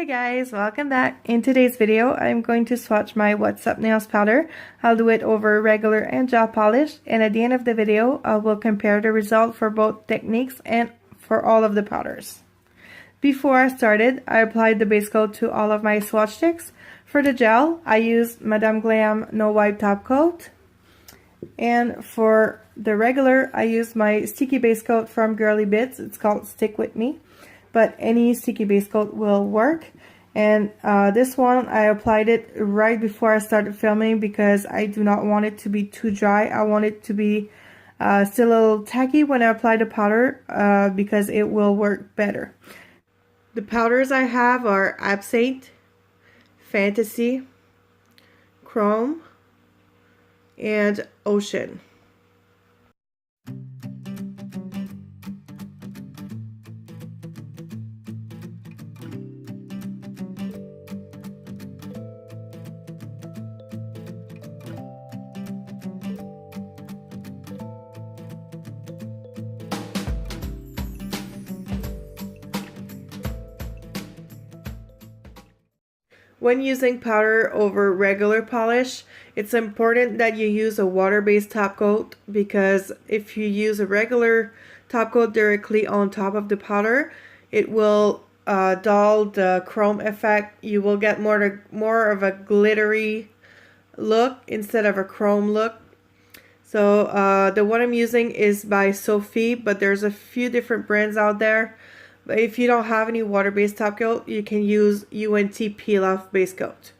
Hey guys, welcome back. In today's video, I'm going to swatch my What's Up Nails powder. I'll do it over regular and gel polish, and at the end of the video, I will compare the result for both techniques and for all of the powders. Before I started, I applied the base coat to all of my swatch sticks. For the gel, I used Madame Glam No Wipe Top Coat. And for the regular, I used my sticky base coat from Girly Bits. It's called Stick With Me. But any sticky base coat will work. And this one, I applied it right before I started filming because I do not want it to be too dry. I want it to be still a little tacky when I apply the powder because it will work better. The powders I have are Absinthe, Fantasy, Chrome, and Ocean. When using powder over regular polish, it's important that you use a water-based top coat because if you use a regular top coat directly on top of the powder, it will dull the chrome effect. You will get more of a glittery look instead of a chrome look. So the one I'm using is by Sophie, but there's a few different brands out there. But if you don't have any water-based top coat, you can use UNT peel-off base coat.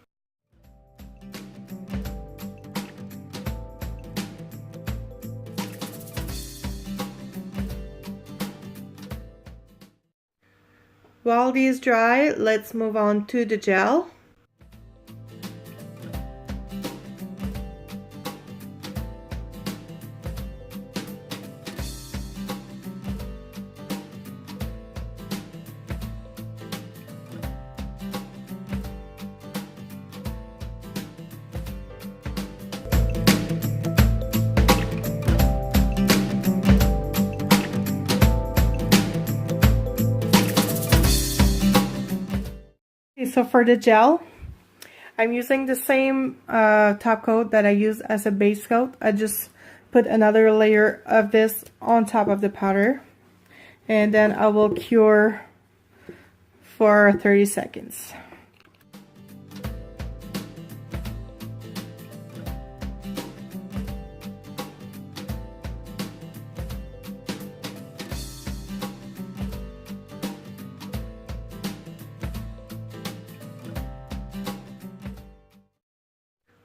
While these dry, let's move on to the gel. So for the gel, I'm using the same top coat that I use as a base coat. I just put another layer of this on top of the powder, and then I will cure for 30 seconds.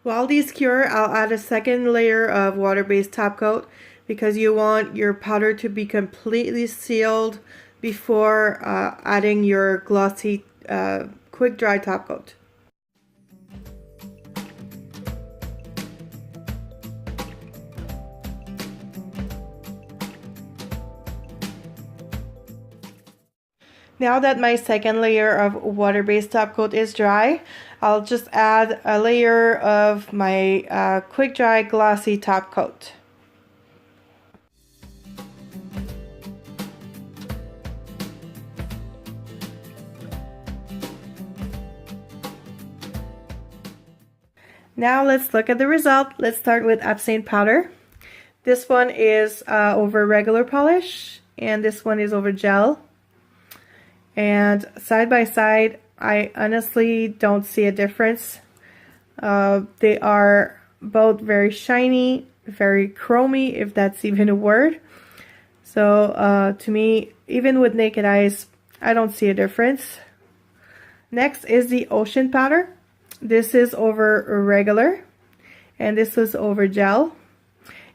While these cure, I'll add a second layer of water-based top coat because you want your powder to be completely sealed before adding your glossy quick dry top coat. Now that my second layer of water-based top coat is dry, I'll just add a layer of my quick dry glossy top coat. Now let's look at the result. Let's start with Absinthe powder. This one is over regular polish, and this one is over gel. And side by side, I honestly don't see a difference. They are both very shiny, very chromy, if that's even a word. So to me, even with naked eyes, I don't see a difference. Next is the Ocean powder. This is over regular, and this is over gel.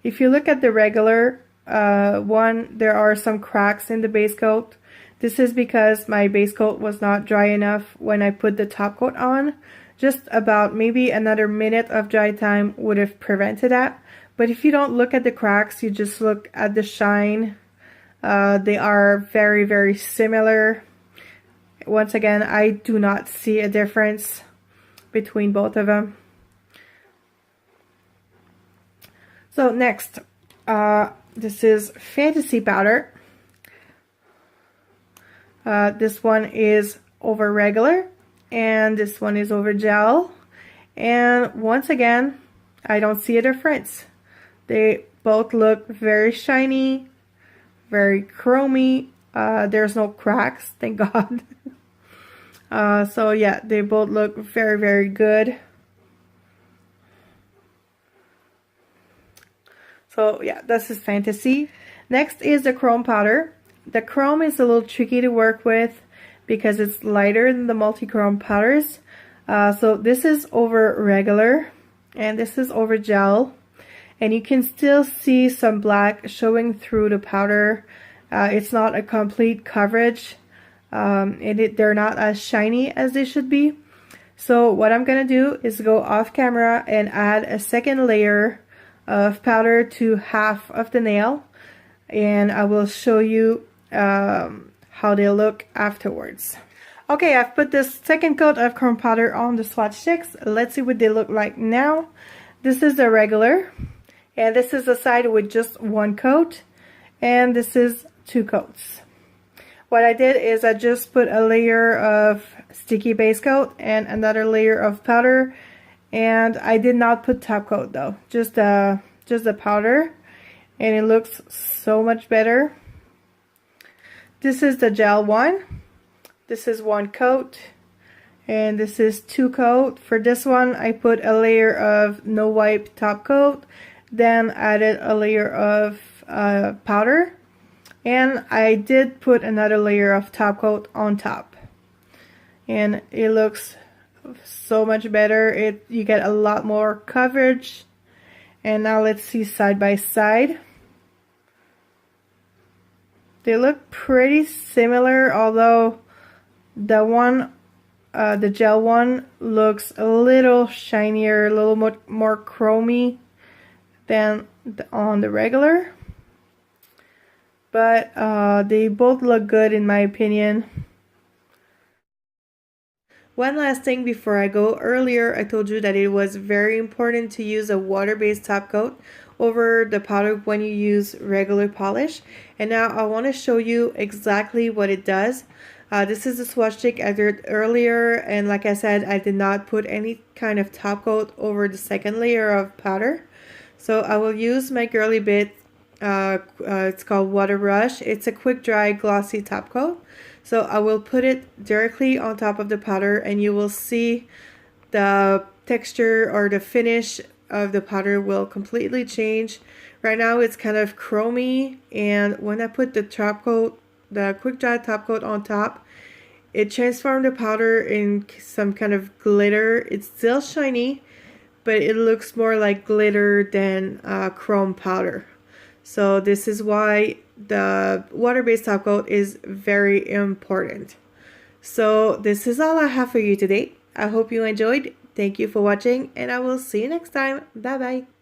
If you look at the regular one, there are some cracks in the base coat. This is because my base coat was not dry enough when I put the top coat on. Just about maybe another minute of dry time would have prevented that. But if you don't look at the cracks, you just look at the shine. They are very, very similar. Once again, I do not see a difference between both of them. So next, this is Fantasy powder. This one is over regular, and this one is over gel. And once again, I don't see a difference. They both look very shiny, very chromy. There's no cracks, thank God. So yeah, they both look very, very good. So yeah, this is Fantasy. Next is the chrome powder. The chrome is a little tricky to work with because it's lighter than the multi-chrome powders. So this is over regular and this is over gel. And you can still see some black showing through the powder. It's not a complete coverage. They're not as shiny as they should be. So what I'm going to do is go off camera and add a second layer of powder to half of the nail. And I will show you how they look afterwards. Okay, I've put this second coat of chrome powder on the swatch sticks. Let's see what they look like now. This is the regular, and this is the side with just one coat, and this is 2 coats. What I did is I just put a layer of sticky base coat and another layer of powder, and I did not put top coat though, just the powder, and it looks so much better. This is the gel one. This is 1 coat, and this is 2 coat. For this one, I put a layer of no wipe top coat, then added a layer of powder, and I did put another layer of top coat on top. And it looks so much better. You get a lot more coverage. And now let's see side by side. They look pretty similar, although the gel one looks a little shinier, a little more chromy than on the regular. But they both look good in my opinion. One last thing before I go. Earlier I told you that it was very important to use a water-based top coat over the powder when you use regular polish. And now I want to show you exactly what it does. This is the swatch stick I did earlier, and like I said, I did not put any kind of top coat over the second layer of powder. So I will use my Girly Bit, it's called Water Rush. It's a quick dry glossy top coat. So I will put it directly on top of the powder, and you will see the texture or the finish of the powder will completely change. Right now it's kind of chromy, and when I put the top coat, the quick dry top coat on top, it transformed the powder in some kind of glitter. It's still shiny, but it looks more like glitter than chrome powder. So this is why the water-based top coat is very important. So this is all I have for you today. I hope you enjoyed. Thank you for watching, and I will see you next time. Bye bye.